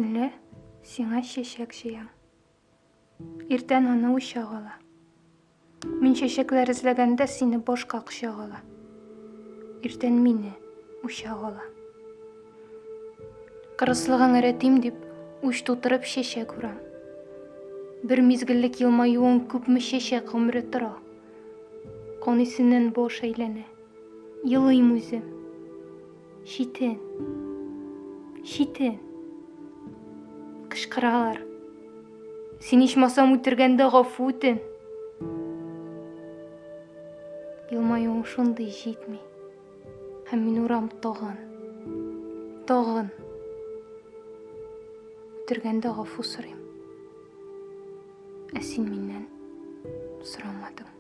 Түнле сиңа шешек жыям. Иртен аны ушак ала. Мин шешеклер излегенде сине бошка кушак ала. Иртен мине ушак ала. Кырыслыгың эретим дип, уч тутырып шешек урам. Бир мизгиллик йылмаюың күпмү шешек гомрү тура. Конисинен бош әйләнә. Йылыйм үзем. Шитен. Шитен. Кышкыралар. Син ичмасам үтергәндә гафу үтен. Йылмаюың шундый җитми. Һәм мин урам тагын. Тагын. Үтергәндә гафу сорыйм. Ә син миннән сорамадың.